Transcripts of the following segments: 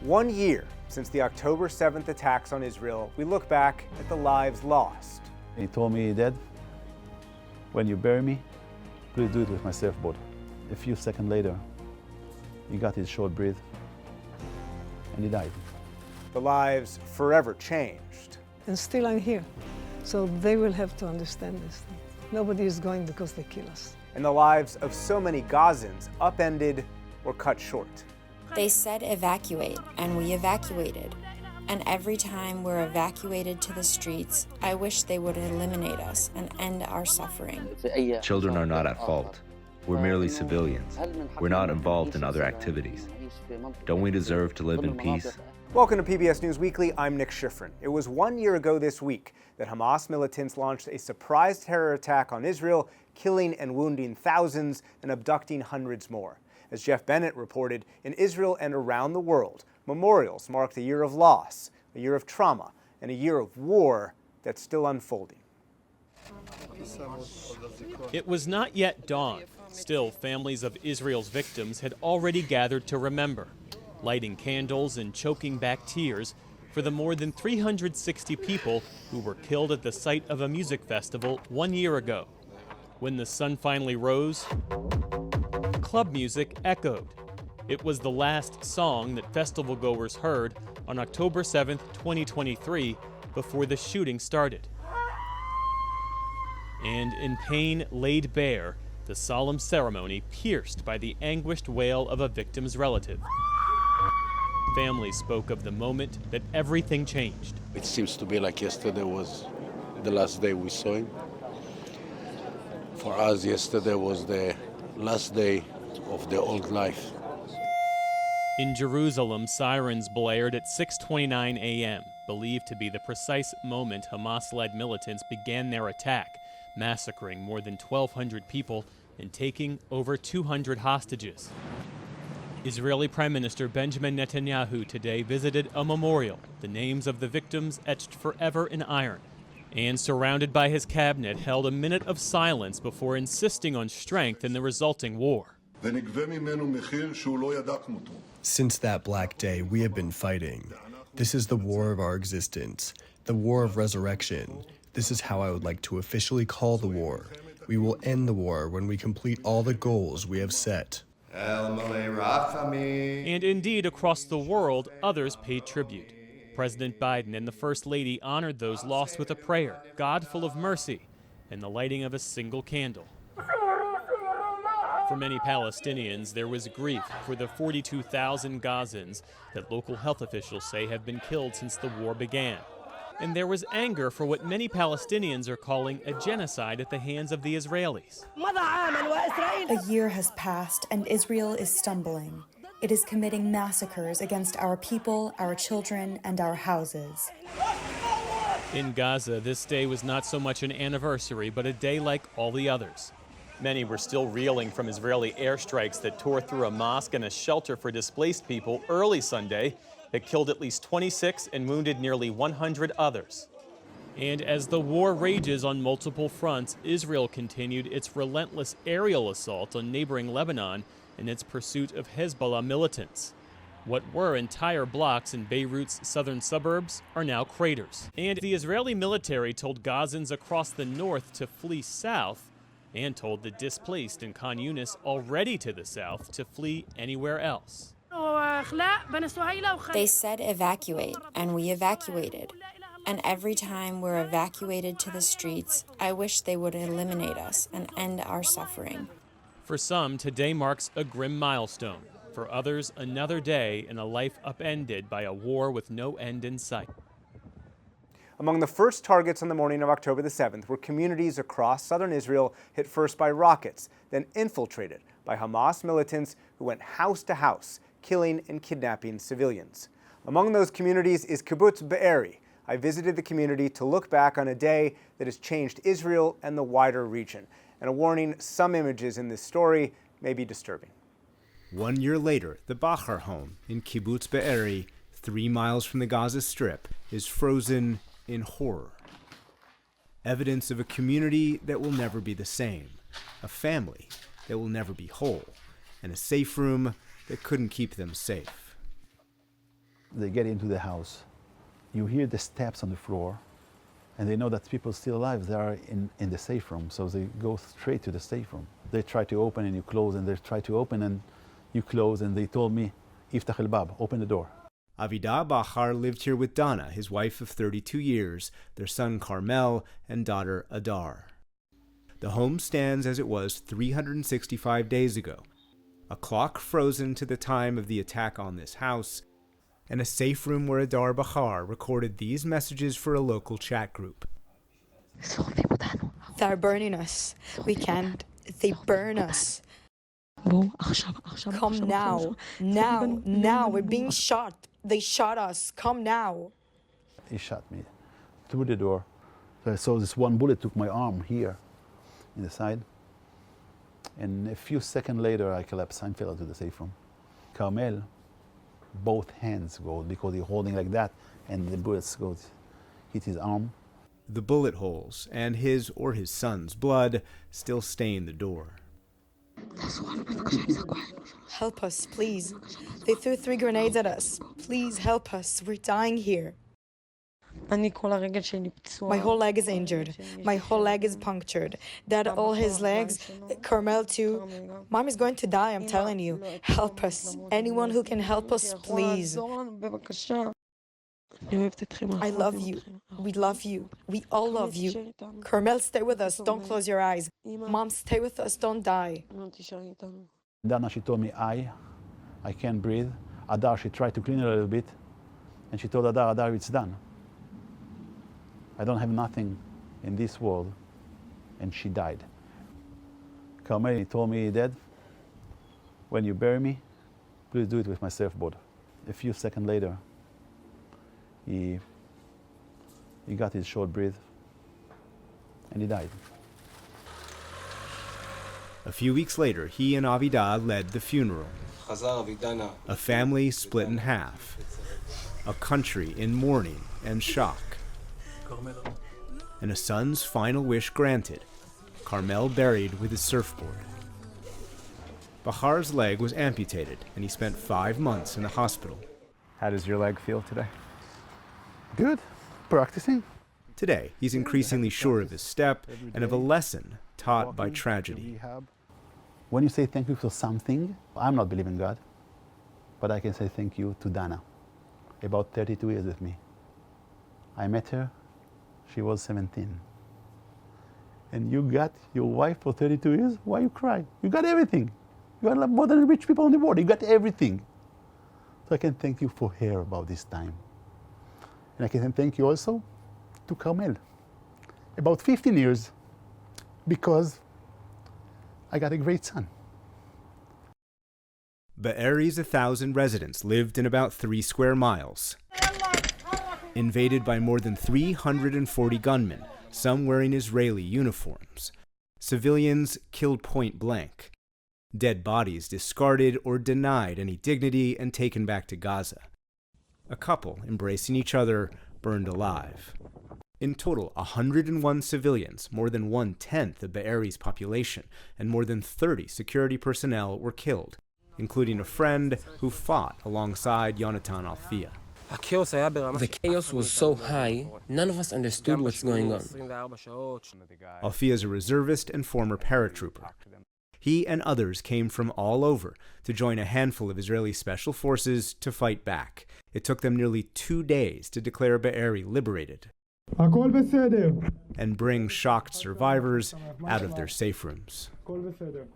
1 year since the October 7th attacks on Israel, we look back at the lives lost. He told me, "Dad, when you bury me, please do it with my surfboard." A few seconds later, he got his short breath and he died. The lives forever changed. And still I'm here. So they will have to understand this thing. Nobody is going because they kill us. And the lives of so many Gazans upended or cut short. They said evacuate, and we evacuated. And every time we're evacuated to the streets, I wish they would eliminate us and end our suffering. Children are not at fault. We're merely civilians. We're not involved in other activities. Don't we deserve to live in peace? Welcome to PBS News Weekly. I'm Nick Schiffrin. It was 1 year ago this week that Hamas militants launched a surprise terror attack on Israel, killing and wounding thousands and abducting hundreds more. As Jeff Bennett reported, in Israel and around the world, memorials marked a year of loss, a year of trauma, and a year of war that's still unfolding. It was not yet dawn. Still, families of Israel's victims had already gathered to remember, lighting candles and choking back tears for the more than 360 people who were killed at the site of a music festival 1 year ago. When the sun finally rose, club music echoed. It was the last song that festival goers heard on October 7th, 2023, before the shooting started. And in pain laid bare, the solemn ceremony pierced by the anguished wail of a victim's relative. Families spoke of the moment that everything changed. It seems to be like yesterday was the last day we saw him. For us, yesterday was the last day of the old life. In Jerusalem, sirens blared at 6:29 a.m., believed to be the precise moment Hamas-led militants began their attack, massacring more than 1,200 people and taking over 200 hostages. Israeli Prime Minister Benjamin Netanyahu today visited a memorial, the names of the victims etched forever in iron, and surrounded by his cabinet held a minute of silence before insisting on strength in the resulting war. Since that black day, we have been fighting. This is the war of our existence, the war of resurrection. This is how I would like to officially call the war. We will end the war when we complete all the goals we have set. And indeed, across the world, others paid tribute. President Biden and the First Lady honored those lost with a prayer, God full of mercy, and the lighting of a single candle. For many Palestinians, there was grief for the 42,000 Gazans that local health officials say have been killed since the war began. And there was anger for what many Palestinians are calling a genocide at the hands of the Israelis. A year has passed and Israel is stumbling. It is committing massacres against our people, our children, and our houses. In Gaza, this day was not so much an anniversary, but a day like all the others. Many were still reeling from Israeli airstrikes that tore through a mosque and a shelter for displaced people early Sunday that killed at least 26 and wounded nearly 100 others. And as the war rages on multiple fronts, Israel continued its relentless aerial assault on neighboring Lebanon in its pursuit of Hezbollah militants. What were entire blocks in Beirut's southern suburbs are now craters. And the Israeli military told Gazans across the north to flee south, and told the displaced in Khan Yunis already to the south to flee anywhere else. They said evacuate, and we evacuated. And every time we're evacuated to the streets, I wish they would eliminate us and end our suffering. For some, today marks a grim milestone. For others, another day in a life upended by a war with no end in sight. Among the first targets on the morning of October the 7th were communities across southern Israel hit first by rockets, then infiltrated by Hamas militants who went house to house, killing and kidnapping civilians. Among those communities is Kibbutz Be'eri. I visited the community to look back on a day that has changed Israel and the wider region. And a warning, some images in this story may be disturbing. 1 year later, the Bachar home in Kibbutz Be'eri, 3 miles from the Gaza Strip, is frozen in horror. Evidence of a community that will never be the same, a family that will never be whole, and a safe room that couldn't keep them safe. they get into the house. You hear the steps on the floor, and they know that people still alive. They are in the safe room, so they go straight to the safe room. They try to open and you close, and they try to open and you close, and they told me, Iftach el bab, open the door. Avidah Bachar lived here with Dana, his wife of 32 years, their son Carmel, and daughter Adar. The home stands as it was 365 days ago, a clock frozen to the time of the attack on this house, and a safe room where Adar Bachar recorded these messages for a local chat group. They're burning us. We can't. They burn us. Come now. Now. We're being shot. They shot us. Come now. He shot me through the door. So I saw this one bullet took my arm here in the side. And a few seconds later, I collapsed. I fell into the safe room. Carmel, both hands go because he's holding like that, and the bullets go hit his arm. The bullet holes and his or his son's blood still stain the door. Help us, please. They threw 3 grenades at us. Please help us. We're dying here. My whole leg is injured. My whole leg is punctured. Dad, all his legs. Carmel, too. Mom is going to die, I'm telling you. Help us. Anyone who can help us, please. I love you. We love you. We all love you. Carmel, stay with us. Don't close your eyes. Mom, stay with us. Don't die. Dana, she told me, I can't breathe. Adar, she tried to clean it a little bit. And she told Adar, it's done. I don't have nothing in this world. And she died. Carmel, he told me, Dad, when you bury me, please do it with my surfboard. A few seconds later, he got his short breath, and he died. A few weeks later, he and Avidah led the funeral. A family split in half. A country in mourning and shock. And a son's final wish granted. Carmel buried with his surfboard. Bachar's leg was amputated, and he spent 5 months in the hospital. How does your leg feel today? Good. Practicing. Today, he's increasingly sure of his step and of a lesson taught by tragedy. When you say thank you for something, I'm not believing God, but I can say thank you to Dana, about 32 years with me. I met her, she was 17. And you got your wife for 32 years? Why you cry? You got everything. You are more than rich people on the world. You got everything. So I can thank you for her about this time. And I can thank you also to Carmel, about 15 years, because I got a great son. Be'eri's 1,000 residents lived in about 3 square miles, invaded by more than 340 gunmen, some wearing Israeli uniforms. Civilians killed point blank. Dead bodies discarded or denied any dignity and taken back to Gaza. A couple, embracing each other, burned alive. In total, 101 civilians, more than 1/10 of Be'eri's population, and more than 30 security personnel were killed, including a friend who fought alongside Yonatan Alfia. The chaos was so high, none of us understood what's going on. Alfia is a reservist and former paratrooper. He and others came from all over to join a handful of Israeli special forces to fight back. It took them nearly 2 days to declare Be'eri liberated and bring shocked survivors out of their safe rooms. The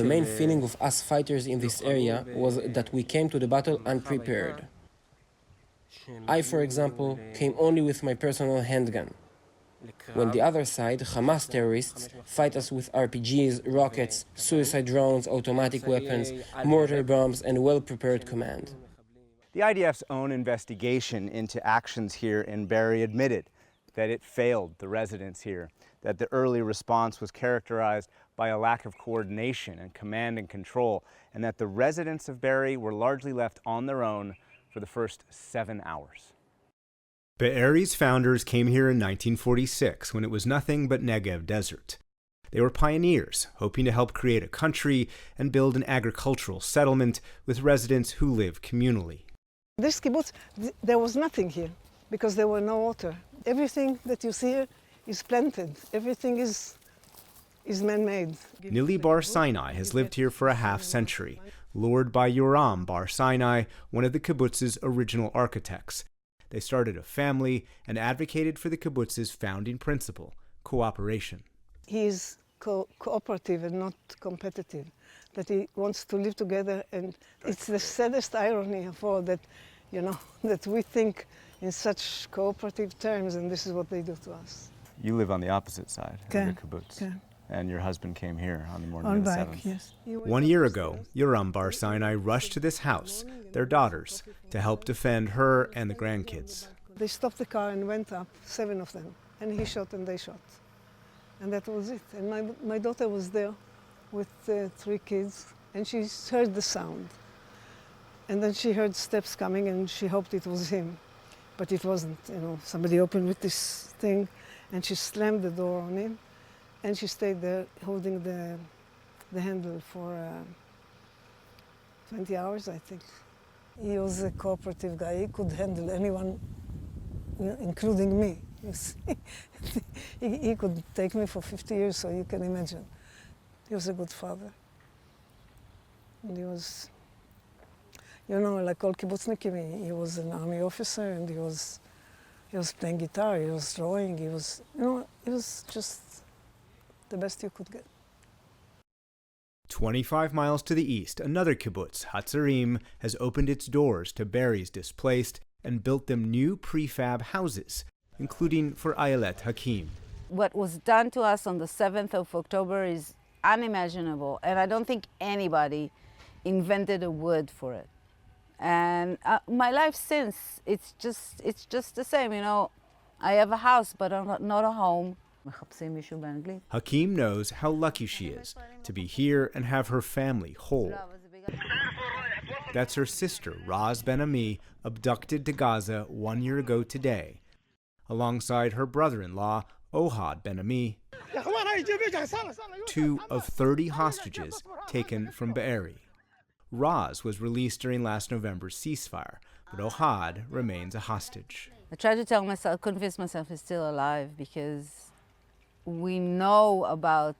main feeling of us fighters in this area was that we came to the battle unprepared. I, for example, came only with my personal handgun. When the other side, Hamas terrorists, fight us with RPGs, rockets, suicide drones, automatic weapons, mortar bombs, and well-prepared command. The IDF's own investigation into actions here in Be'eri admitted that it failed the residents here, that the early response was characterized by a lack of coordination and command and control, and that the residents of Be'eri were largely left on their own for the first 7 hours. Be'eri's founders came here in 1946 when it was nothing but Negev desert. They were pioneers, hoping to help create a country and build an agricultural settlement with residents who live communally. This kibbutz, there was nothing here because there were no water. Everything that you see here is planted. Everything is man-made. Nili Bar Sinai has lived here for a half-century, lured by Yoram Bar Sinai, one of the kibbutz's original architects. They started a family and advocated for the kibbutz's founding principle, cooperation. He is cooperative and not competitive, that he wants to live together, and it's the saddest irony of all that, that we think in such cooperative terms, and this is what they do to us. You live on the opposite side of the kibbutz. Okay. And your husband came here on the morning of the 7th. Yes. 1 year ago, Yoram Bar Sinai rushed to this house, their daughters, to help defend her and the grandkids. They stopped the car and went up, 7 of them, and he shot and they shot. And that was it. And my daughter was there with 3 kids, and she heard the sound. And then she heard steps coming, and she hoped it was him. But it wasn't, Somebody opened with this thing, and she slammed the door on him. And she stayed there holding the handle for 20 hours, I think. He was a cooperative guy. He could handle anyone, including me. You see? He could take me for 50 years, so you can imagine. He was a good father. And he was, like all kibbutznikim, he was an army officer, and he was playing guitar, he was drawing, he was just the best you could get. 25 miles to the east, another kibbutz, Hatzarim, has opened its doors to Be'eri's displaced and built them new prefab houses, including for Ayelet Hakim. What was done to us on the 7th of October is unimaginable, and I don't think anybody invented a word for it. And my life since, it's just the same, I have a house, but not a home. Hakim knows how lucky she is to be here and have her family whole. That's her sister, Raz Ben-Ami, abducted to Gaza 1 year ago today, alongside her brother-in-law, Ohad Ben-Ami, 2 of 30 hostages taken from Be'eri. Raz was released during last November's ceasefire, but Ohad remains a hostage. I try to convince myself he's still alive, because we know about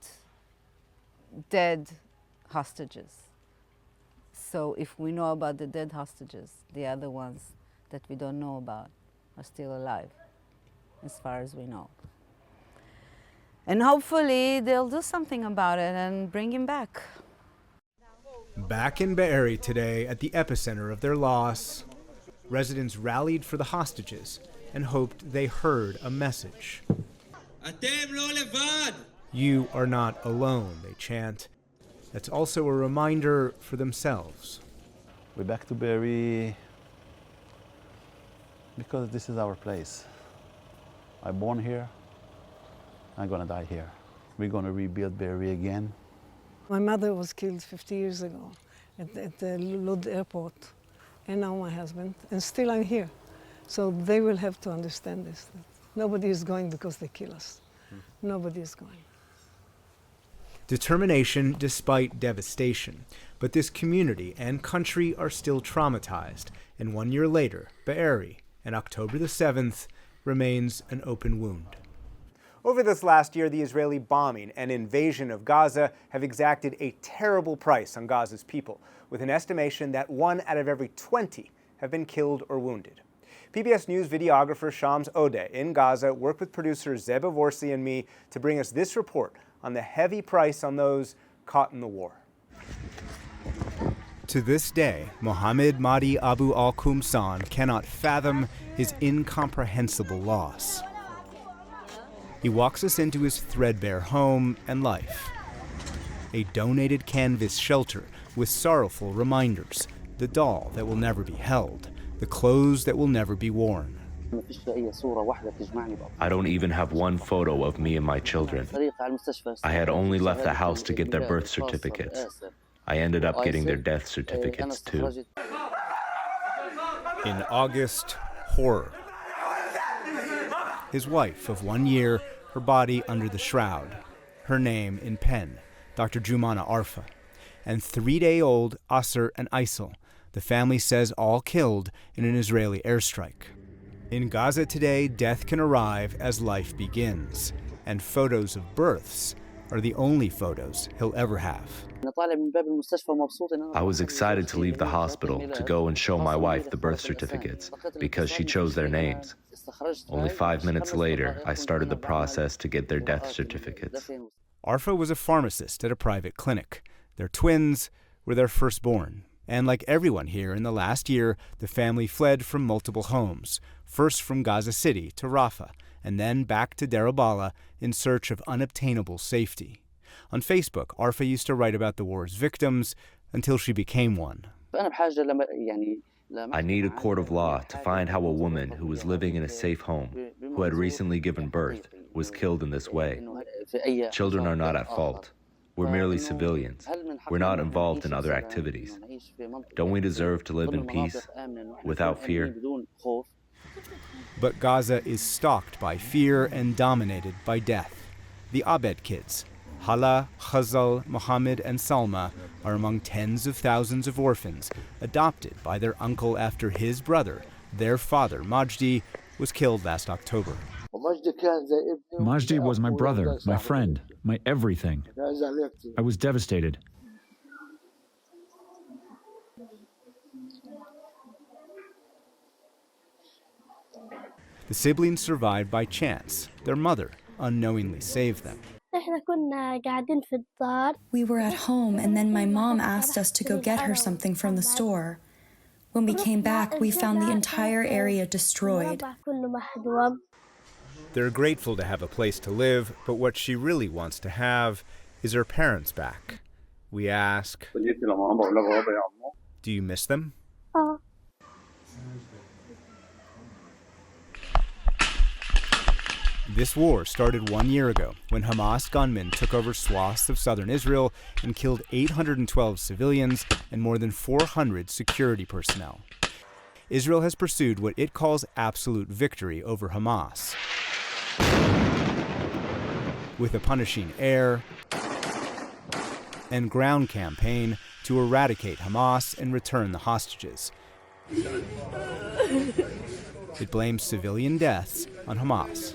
dead hostages. So if we know about the dead hostages, the other ones that we don't know about are still alive, as far as we know. And hopefully they'll do something about it and bring him back. Back in Be'eri today, at the epicenter of their loss, residents rallied for the hostages and hoped they heard a message. You are not alone, they chant. That's also a reminder for themselves. We're back to Be'eri because this is our place. I'm born here. I'm gonna die here. We're gonna rebuild Be'eri again. My mother was killed 50 years ago at the Lod airport, and now my husband, and still I'm here. So they will have to understand this. That nobody is going because they kill us. Nobody is going. Determination despite devastation. But this community and country are still traumatized. And 1 year later, Be'eri, on October the 7th, remains an open wound. Over this last year, the Israeli bombing and invasion of Gaza have exacted a terrible price on Gaza's people, with an estimation that 1 out of every 20 have been killed or wounded. PBS News videographer Shams Odeh in Gaza worked with producers Zeba Vorsi and me to bring us this report on the heavy price on those caught in the war. To this day, Mohammed Mahdi Abu al-Qumsan cannot fathom his incomprehensible loss. He walks us into his threadbare home and life. A donated canvas shelter with sorrowful reminders, the doll that will never be held, the clothes that will never be worn. I don't even have one photo of me and my children. I had only left the house to get their birth certificates. I ended up getting their death certificates too. In August, horror. His wife of 1 year, her body under the shroud, her name in pen, Dr. Jumana Arfa, and 3-day-old Asr and Aysel, the family says all killed in an Israeli airstrike. In Gaza today, death can arrive as life begins, and photos of births are the only photos he'll ever have. I was excited to leave the hospital to go and show my wife the birth certificates because she chose their names. Only 5 minutes later, I started the process to get their death certificates. Arfa was a pharmacist at a private clinic. Their twins were their firstborn. And like everyone here, in the last year, the family fled from multiple homes, first from Gaza City to Rafah, and then back to Deir al-Balah in search of unobtainable safety. On Facebook, Arfa used to write about the war's victims until she became one. I need a court of law to find how a woman who was living in a safe home, who had recently given birth, was killed in this way. Children are not at fault. We're merely civilians. We're not involved in other activities. Don't we deserve to live in peace, without fear? But Gaza is stalked by fear and dominated by death. The Abed kids, Hala, Chazal, Mohammed, and Salma, are among tens of thousands of orphans adopted by their uncle after his brother, their father, Majdi, was killed last October. Majdi was my brother, my friend, my everything. I was devastated. The siblings survived by chance. Their mother unknowingly saved them. We were at home, and then my mom asked us to go get her something from the store. When we came back, we found the entire area destroyed. They're grateful to have a place to live, but what she really wants to have is her parents back. We ask, do you miss them? This war started 1 year ago when Hamas gunmen took over swaths of southern Israel and killed 812 civilians and more than 400 security personnel. Israel has pursued what it calls absolute victory over Hamas, with a punishing air and ground campaign to eradicate Hamas and return the hostages. It blames civilian deaths on Hamas.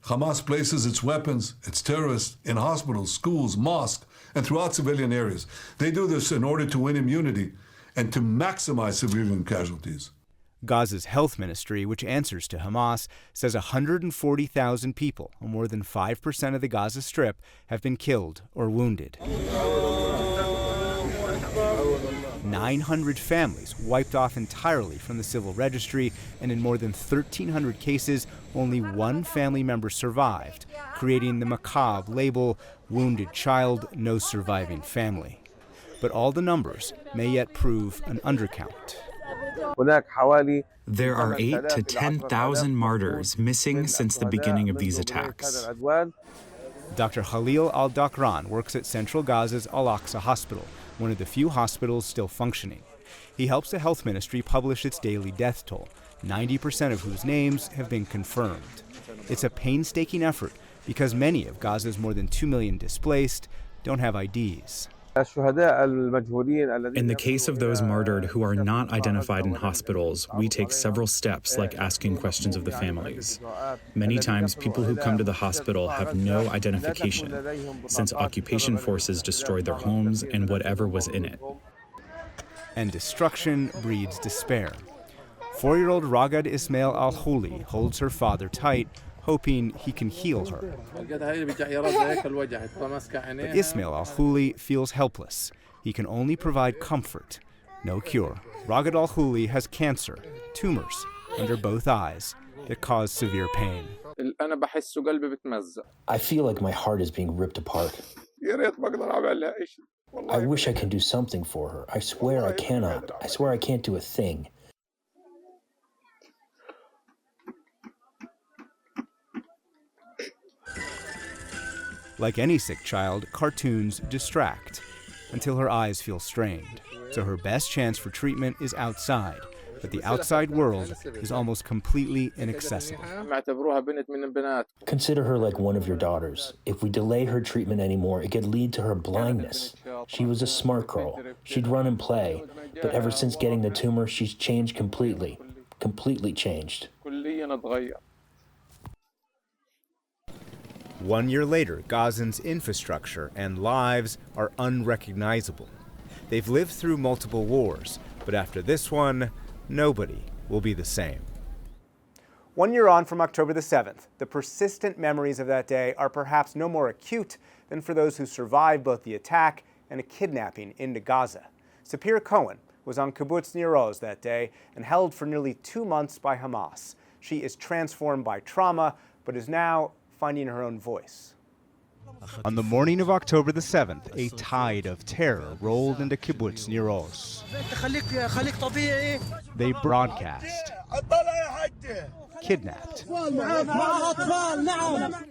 Hamas places its weapons, its terrorists, in hospitals, schools, mosques, and throughout civilian areas. They do this in order to win immunity and to maximize civilian casualties. Gaza's health ministry, which answers to Hamas, says 140,000 people, or more than 5% of the Gaza Strip, have been killed or wounded. 900 families wiped off entirely from the civil registry, and in more than 1,300 cases, only one family member survived, creating the macabre label, "Wounded Child, No Surviving Family." But all the numbers may yet prove an undercount. There are 8,000 to 10,000 martyrs missing since the beginning of these attacks. Dr. Khalil al-Dakran works at Central Gaza's Al-Aqsa Hospital, one of the few hospitals still functioning. He helps the health ministry publish its daily death toll, 90% of whose names have been confirmed. It's a painstaking effort because many of Gaza's more than 2 million displaced don't have IDs. In the case of those martyred who are not identified in hospitals, we take several steps like asking questions of the families. Many times, people who come to the hospital have no identification, since occupation forces destroyed their homes and whatever was in it. And destruction breeds despair. 4-year-old Ragad Ismail al-Huli holds her father tight, hoping he can heal her. But Ismail al-Huli feels helpless. He can only provide comfort, no cure. Ragad al-Huli has cancer, tumors under both eyes that cause severe pain. I feel like my heart is being ripped apart. I wish I could do something for her. I swear I cannot. I swear I can't do a thing. Like any sick child, cartoons distract until her eyes feel strained. So her best chance for treatment is outside, but the outside world is almost completely inaccessible. Consider her like one of your daughters. If we delay her treatment anymore, it could lead to her blindness. She was a smart girl. She'd run and play. But ever since getting the tumor, she's changed completely. Completely changed. 1 year later, Gazans' infrastructure and lives are unrecognizable. They've lived through multiple wars, but after this one, nobody will be the same. 1 year on from October the 7th, the persistent memories of that day are perhaps no more acute than for those who survived both the attack and a kidnapping into Gaza. Sapir Cohen was on Kibbutz Be'eri that day and held for nearly 2 months by Hamas. She is transformed by trauma, but is now finding her own voice. On the morning of October the 7th, a tide of terror rolled into Kibbutz Be'eri. They broadcast, kidnapped,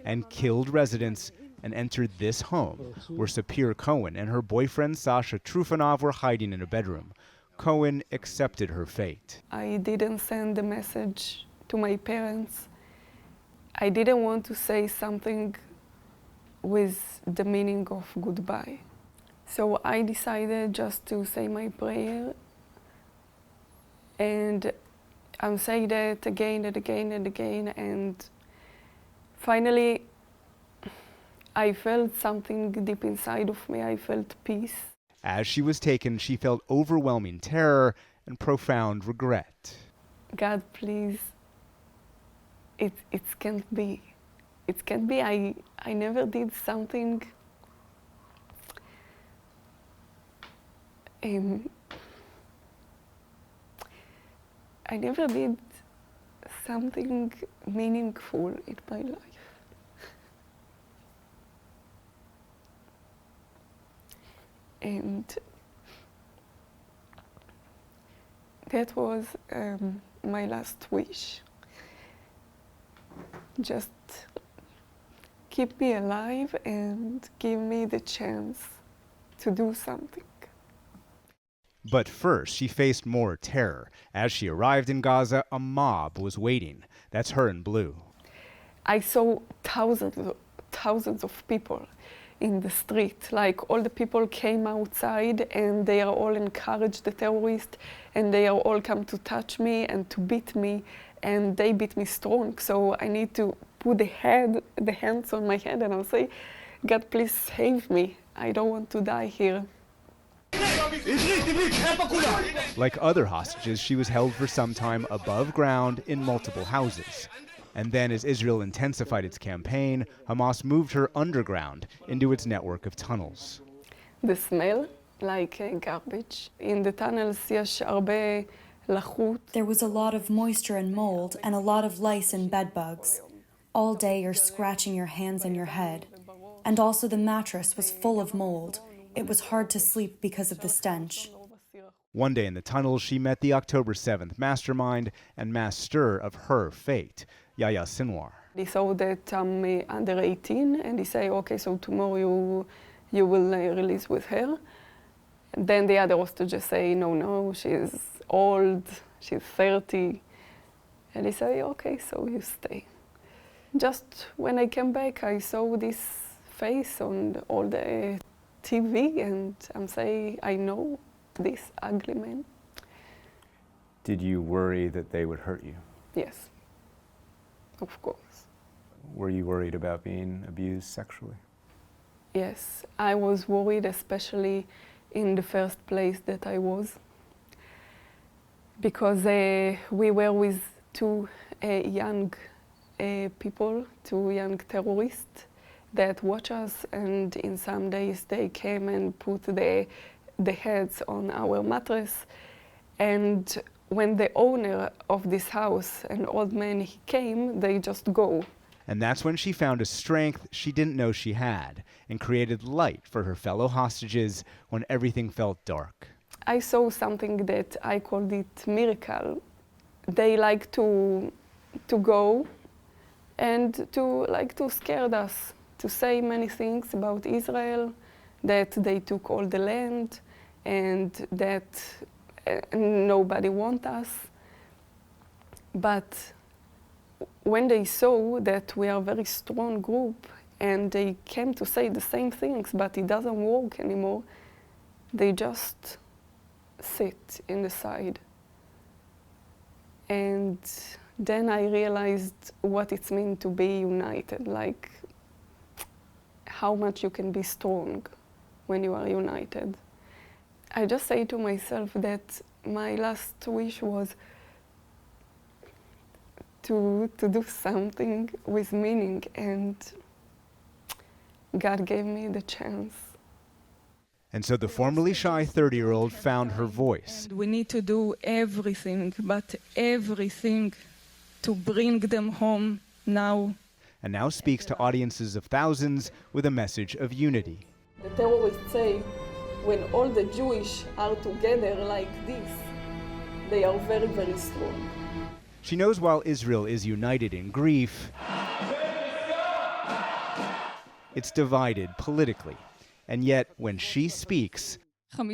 and killed residents and entered this home, where Sapir Cohen and her boyfriend Sasha Trufanov were hiding in a bedroom. Cohen accepted her fate. I didn't send a message to my parents. I didn't want to say something with the meaning of goodbye. So I decided just to say my prayer, and I'm saying that again and again and again, and finally I felt something deep inside of me. I felt peace. As she was taken, she felt overwhelming terror and profound regret. God, please, it can't be. It can't be. I never did something I never did something meaningful in my life. And that was my last wish. Just keep me alive and give me the chance to do something. But first, she faced more terror. As she arrived in Gaza, a mob was waiting. That's her in blue. I saw thousands of people in the street. Like, all the people came outside and they are all encouraged the terrorists, and they are all come to touch me and to beat me, and they beat me strong. So I need to put the hands on my head, and I'll say, God, please save me. I don't want to die here. Like other hostages, she was held for some time above ground in multiple houses. And then, as Israel intensified its campaign, Hamas moved her underground into its network of tunnels. The smell, like garbage. In the tunnels, there was a lot of moisture and mold, and a lot of lice and bed bugs. All day you're scratching your hands and your head. And also the mattress was full of mold. It was hard to sleep because of the stench. One day in the tunnels, she met the October 7th mastermind and master of her fate, Yahya Sinwar. They saw that I'm under 18, and they say, okay, so tomorrow you will release with her. And then the other hostages say, no, she's old, she's 30. And they say, okay, so you stay. Just when I came back, I saw this face on all the TV, and I'm saying, I know this ugly man. Did you worry that they would hurt you? Yes, of course. Were you worried about being abused sexually? Yes, I was worried, especially in the first place that I was, because we were with two young people, two young terrorists that watch us, and in some days they came and put the heads on our mattress. And when the owner of this house, an old man, he came, they just go. And that's when she found a strength she didn't know she had, and created light for her fellow hostages when everything felt dark. I saw something that I called it miracle. They like to go and to scare us, to say many things about Israel, that they took all the land and that nobody wants us. But when they saw that we are a very strong group and they came to say the same things, but it doesn't work anymore, they just sit in the side. And then I realized what it means to be united, like how much you can be strong when you are united. I just say to myself that my last wish was to do something with meaning, and God gave me the chance. And so the formerly shy 30-year-old found her voice. And we need to do everything, but everything, to bring them home now. And now speaks to audiences of thousands with a message of unity. The terrorists say when all the Jewish are together like this, they are very, very strong. She knows while Israel is united in grief, it's divided politically. And yet, when she speaks, all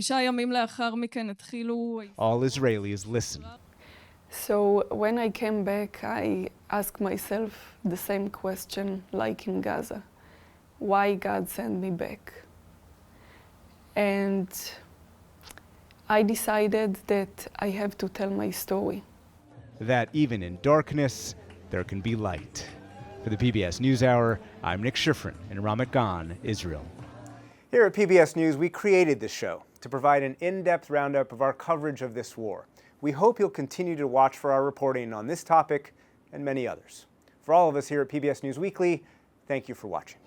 Israelis listen. So when I came back, I asked myself the same question like in Gaza. Why God sent me back? And I decided that I have to tell my story. That even in darkness, there can be light. For the PBS News Hour, I'm Nick Schiffrin in Ramat Gan, Israel. Here at PBS News, we created this show to provide an in-depth roundup of our coverage of this war. We hope you'll continue to watch for our reporting on this topic and many others. For all of us here at PBS News Weekly, thank you for watching.